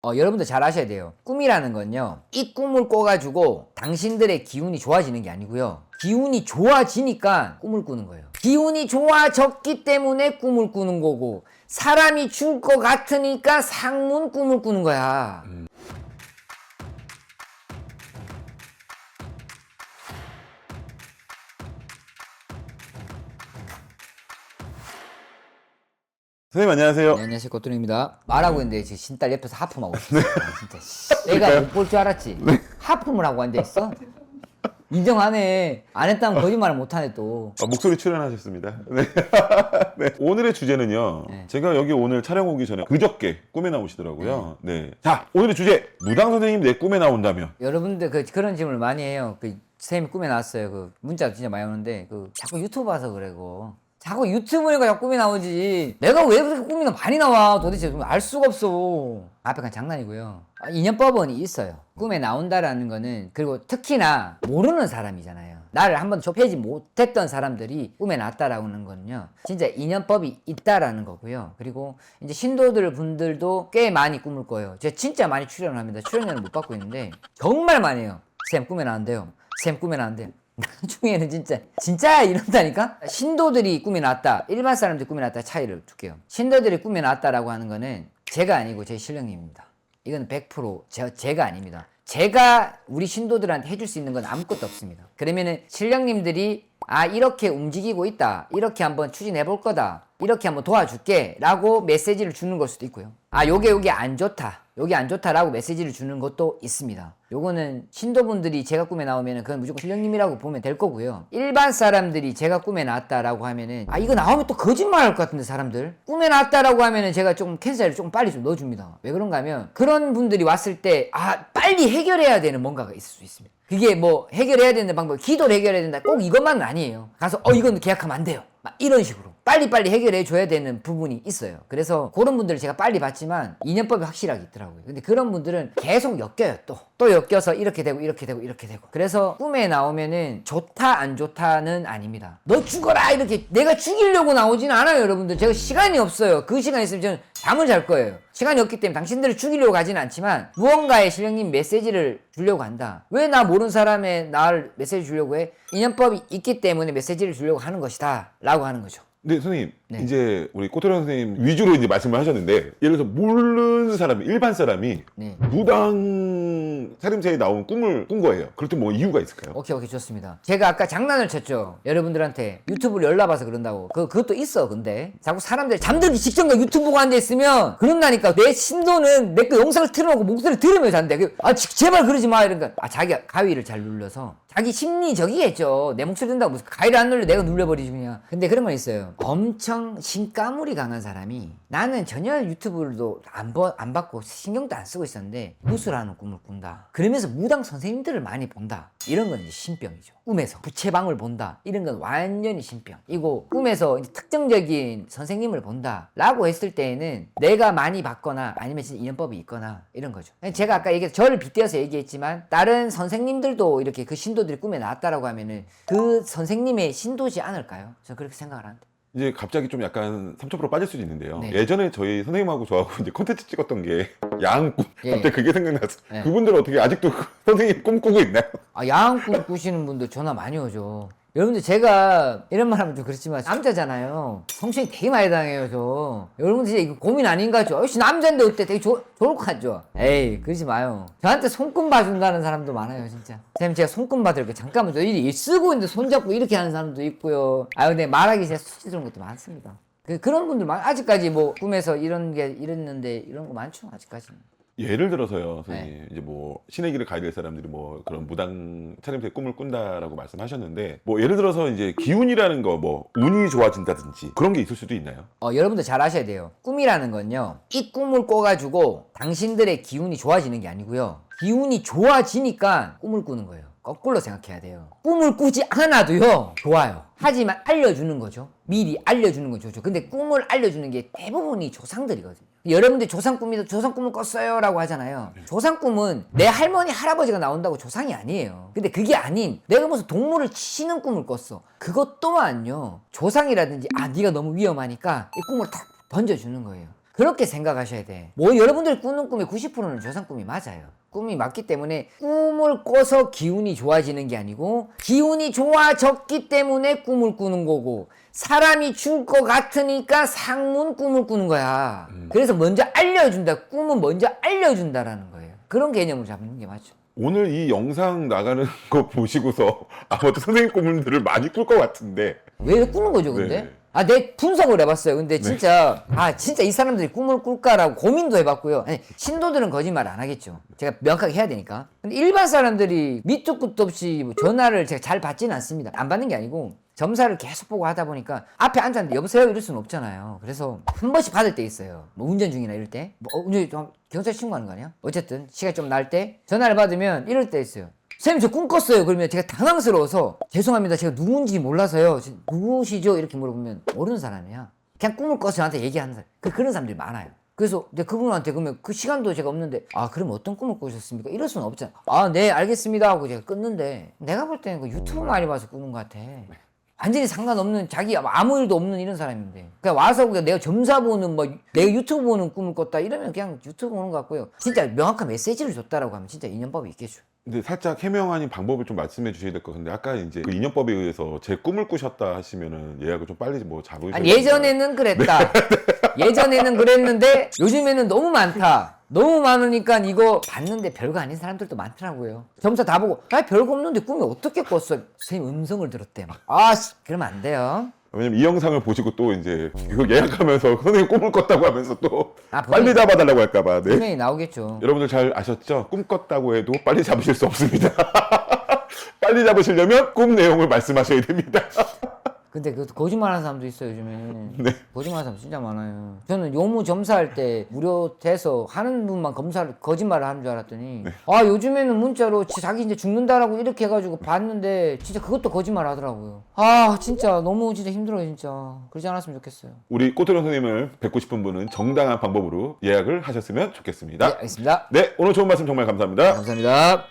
여러분들 잘 아셔야 돼요. 꿈이라는 건요, 이 꿈을 꿔가지고 당신들의 기운이 좋아지는 게 아니고요, 기운이 좋아지니까 꿈을 꾸는 거예요. 기운이 좋아졌기 때문에 꿈을 꾸는 거고, 사람이 죽을 것 같으니까 상문 꿈을 꾸는 거야. 선생님 안녕하세요. 네, 안녕하세요, 꼬뚜리입니다. 말하고 있는데 지금 신딸 옆에서 하품하고 있어. 진짜 내가 못 볼 줄 알았지. 하품을 하고 앉아있어. 인정하네. 안 했다면 거짓말을 못하네 또. 목소리 출연하셨습니다. 네. 네. 오늘의 주제는요. 네. 제가 여기 오늘 촬영 오기 전에 그저께 꿈에 나오시더라고요. 네. 자, 오늘의 주제. 무당 선생님 내 꿈에 나온다면. 여러분들 그런 질문을 많이 해요. 선생님이 꿈에 나왔어요. 문자 진짜 많이 오는데 자꾸 유튜브 봐서 그래. 자꾸 유튜브니까 자꾸 꿈이 나오지. 내가 왜 그렇게 꿈이 많이 나와 도대체 알 수가 없어. 앞에 그냥 장난이고요. 인연법은 있어요. 꿈에 나온다라는 거는, 그리고 특히나 모르는 사람이잖아요. 나를 한번 좁혀지 못했던 사람들이 꿈에 나왔다라는 거는요, 진짜 인연법이 있다라는 거고요. 그리고 이제 신도들 분들도 꽤 많이 꿈을 꿔요. 제가 진짜 많이 출연을 합니다. 출연료는 못 받고 있는데 정말 많이 해요. 쌤 꿈에 나온대요. 쌤 꿈에 나온대요. 나중에는 진짜 이런다니까? 신도들이 꿈이 났다, 일반 사람들이 꿈이 났다 차이를 줄게요. 신도들이 꿈이 났다라고 하는 거는 제가 아니고 제 신령님입니다. 이건 100% 제가 아닙니다. 제가 우리 신도들한테 해줄 수 있는 건 아무것도 없습니다. 그러면은 신령님들이 이렇게 움직이고 있다, 이렇게 한번 추진해 볼 거다, 이렇게 한번 도와줄게 라고 메시지를 주는 걸 수도 있고요. 요게 안 좋다, 여기 안 좋다라고 메시지를 주는 것도 있습니다. 요거는 신도분들이 제가 꿈에 나오면은 그건 무조건 신령님이라고 보면 될 거고요. 일반 사람들이 제가 꿈에 나왔다라고 하면은 이거 나오면 또 거짓말 할 것 같은데, 사람들 꿈에 나왔다라고 하면은 제가 조금 캔슬을 조금 빨리 좀 넣어줍니다. 왜 그런가 하면, 그런 분들이 왔을 때 빨리 해결해야 되는 뭔가가 있을 수 있습니다. 그게 뭐 해결해야 되는 방법, 기도를 해결해야 된다, 꼭 이것만은 아니에요. 가서 이건 계약하면 안 돼요, 막 이런 식으로 빨리빨리 해결해 줘야 되는 부분이 있어요. 그래서 그런 분들을 제가 빨리 봤지만 인연법이 확실하게 있더라고요. 근데 그런 분들은 계속 엮여요. 또 엮여서 이렇게 되고 이렇게 되고 이렇게 되고. 그래서 꿈에 나오면은 좋다 안 좋다는 아닙니다. 너 죽어라 이렇게 내가 죽이려고 나오진 않아요. 여러분들, 제가 시간이 없어요. 그 시간 있으면 저는 잠을 잘 거예요. 시간이 없기 때문에 당신들을 죽이려고 가지는 않지만, 무언가의 신령님 메시지를 주려고 한다. 왜 나 모르는 사람의 나를 메시지 주려고 해? 인연법이 있기 때문에 메시지를 주려고 하는 것이다 라고 하는 거죠. 네, 선생님. 네. 이제 우리 꼬토리 선생님 위주로 이제 말씀을 하셨는데, 예를 들어서 모르는 사람이, 일반 사람이 네. 무당 차림새에 나온 꿈을 꾼 거예요. 그럴 때 뭐 이유가 있을까요? 오케이, 좋습니다. 제가 아까 장난을 쳤죠. 여러분들한테 유튜브를 열나봐서 그런다고. 그것도 있어. 근데 자꾸 사람들이 잠들기 직전과 유튜브가 앉아 있으면 그런다니까. 내 신도는 내 거 영상을 틀어놓고 목소리 들으면서 잔대. 제발 그러지 마 이러니까, 자기가 가위를 잘 눌러서 자기 심리 저기겠죠. 내 목소리 듣는다고 무슨 가위를 안 눌러, 내가 눌러버리지 그냥. 근데 그런 건 있어요. 엄청 신가물이 강한 사람이, 나는 전혀 유튜브도 안 받고 신경도 안 쓰고 있었는데 무술하는 꿈을 꾼다, 그러면서 무당 선생님들을 많이 본다, 이런 건 이제 신병이죠. 꿈에서 부채방을 본다, 이런 건 완전히 신병이고, 꿈에서 이제 특정적인 선생님을 본다 라고 했을 때에는 내가 많이 받거나 아니면 진짜 인연법이 있거나 이런 거죠. 제가 아까 저를 빗대어서 얘기했지만, 다른 선생님들도 이렇게 그 신도들이 꿈에 나왔다라고 하면은 그 선생님의 신도지 않을까요? 저는 그렇게 생각을 하는데. 이제 갑자기 좀 약간 3,000% 빠질 수도 있는데요. 네. 예전에 저희 선생님하고 저하고 이제 콘텐츠 찍었던 게 야흥꿈. 예. 갑자기 그게 생각나서. 예. 그분들은 어떻게 아직도 선생님 꿈꾸고 있나요? 야한 꿈 꾸시는 분들 전화 많이 오죠. 여러분들, 제가 이런 말 하면 좀 그렇지만 남자잖아요. 성추행 되게 많이 당해요, 저. 여러분들 진짜 이거 고민 아닌가죠? 역시 남자인데 어때? 되게 좋을 것 같죠? 에이, 그러지 마요. 저한테 손금 봐준다는 사람도 많아요, 진짜. 선생님, 제가 손금 받을게요. 잠깐만, 저 이 쓰고 있는데 손잡고 이렇게 하는 사람도 있고요. 근데 말하기 진짜 수치스러운 것도 많습니다. 그런 분들 아직까지 뭐 꿈에서 이런 게 이랬는데 이런 거 많죠, 아직까지는. 예를 들어서요, 선생님. 이제 뭐 신의 길을 가야 될 사람들이 뭐 그런 무당 차림새의 꿈을 꾼다라고 말씀하셨는데, 뭐 예를 들어서 이제 기운이라는 거, 뭐 운이 좋아진다든지 그런 게 있을 수도 있나요? 여러분들 잘 아셔야 돼요. 꿈이라는 건요, 이 꿈을 꿔가지고 당신들의 기운이 좋아지는 게 아니고요, 기운이 좋아지니까 꿈을 꾸는 거예요. 거꾸로 생각해야 돼요. 꿈을 꾸지 않아도요 좋아요. 하지만 알려주는 거죠. 미리 알려주는 건 좋죠. 근데 꿈을 알려주는 게 대부분이 조상들이거든요. 여러분들 조상 꿈을 꿨어요 라고 하잖아요. 조상 꿈은 내 할머니 할아버지가 나온다고 조상이 아니에요. 근데 그게 아닌, 내가 무슨 동물을 치는 꿈을 꿨어, 그것 또한요 조상이라든지 네가 너무 위험하니까 이 꿈을 탁 던져주는 거예요. 그렇게 생각하셔야 돼. 뭐 여러분들 꾸는 꿈의 90%는 조상 꿈이 맞아요. 꿈이 맞기 때문에 꿈을 꿔서 기운이 좋아지는 게 아니고 기운이 좋아졌기 때문에 꿈을 꾸는 거고 사람이 죽을 것 같으니까 상문 꿈을 꾸는 거야. 그래서 먼저 알려준다. 꿈은 먼저 알려준다라는 거예요. 그런 개념을 잡는 게 맞죠. 오늘 이 영상 나가는 거 보시고서 아마도 선생님 꿈들을 많이 꿀 것 같은데 왜 꾸는 거죠, 근데? 네. 내 분석을 해봤어요. 근데 진짜, 진짜 이 사람들이 꿈을 꿀까라고 고민도 해봤고요. 아니, 신도들은 거짓말 안 하겠죠. 제가 명확하게 해야 되니까. 근데 일반 사람들이 밑도 끝도 없이 뭐 전화를 제가 잘 받지는 않습니다. 안 받는 게 아니고, 점사를 계속 보고 하다 보니까 앞에 앉았는데 여보세요 이럴 수는 없잖아요. 그래서 한 번씩 받을 때 있어요. 뭐 운전 중이나 이럴 때. 운전 경찰 신고하는 거 아니야? 어쨌든 시간 좀 날 때 전화를 받으면 이럴 때 있어요. 선생님 저 꿈 꿨어요. 그러면 제가 당황스러워서 죄송합니다. 제가 누군지 몰라서요. 누구시죠? 이렇게 물어보면 모르는 사람이야. 그냥 꿈을 꿔서 저한테 얘기하는 사람. 그런 사람들이 많아요. 그래서 내가 그분한테 그러면 그 시간도 제가 없는데 그럼 어떤 꿈을 꾸셨습니까? 이럴 수는 없잖아. 네 알겠습니다 하고 제가 끊는데 내가 볼 때는 그 유튜브 많이 봐서 꾸는 것 같아. 완전히 상관없는 자기 아무 일도 없는 이런 사람인데 그냥 와서 그냥 내가 점사 보는 뭐 내가 유튜브 보는 꿈을 꿨다 이러면 그냥 유튜브 보는 것 같고요. 진짜 명확한 메시지를 줬다라고 하면 진짜 인연법이 있겠죠. 근데 살짝 해명하는 방법을 좀 말씀해 주셔야 될 것 같은데 아까 이제 그 인연법에 의해서 제 꿈을 꾸셨다 하시면은 예약을 좀 빨리 뭐 잡으셔야 예전에는 그랬다. 예전에는 그랬는데 요즘에는 너무 많다. 너무 많으니까 이거 봤는데 별거 아닌 사람들도 많더라고요. 점사 다 보고 별거 없는데 꿈에 어떻게 꿨어? 선생님 음성을 들었대. 그러면 안 돼요. 왜냐면 이 영상을 보시고 또 이제 이거 예약하면서 선생님 꿈을 꿨다고 하면서 또 본인- 빨리 잡아달라고 할까봐. 네. 분명히 나오겠죠. 여러분들 잘 아셨죠? 꿈 꿨다고 해도 빨리 잡으실 수 없습니다. 빨리 잡으시려면 꿈 내용을 말씀하셔야 됩니다. 근데 그 거짓말하는 사람도 있어요 요즘에. 네. 거짓말하는 사람 진짜 많아요. 저는 요무 점사할 때 무료 돼서 하는 분만 거짓말을 하는 줄 알았더니 요즘에는 문자로 자기 이제 죽는다라고 이렇게 해가지고 봤는데 진짜 그것도 거짓말 하더라고요. 진짜 너무 진짜 힘들어요 진짜. 그러지 않았으면 좋겠어요. 우리 꼬토령 선생님을 뵙고 싶은 분은 정당한 방법으로 예약을 하셨으면 좋겠습니다. 네 알겠습니다. 네, 오늘 좋은 말씀 정말 감사합니다. 감사합니다.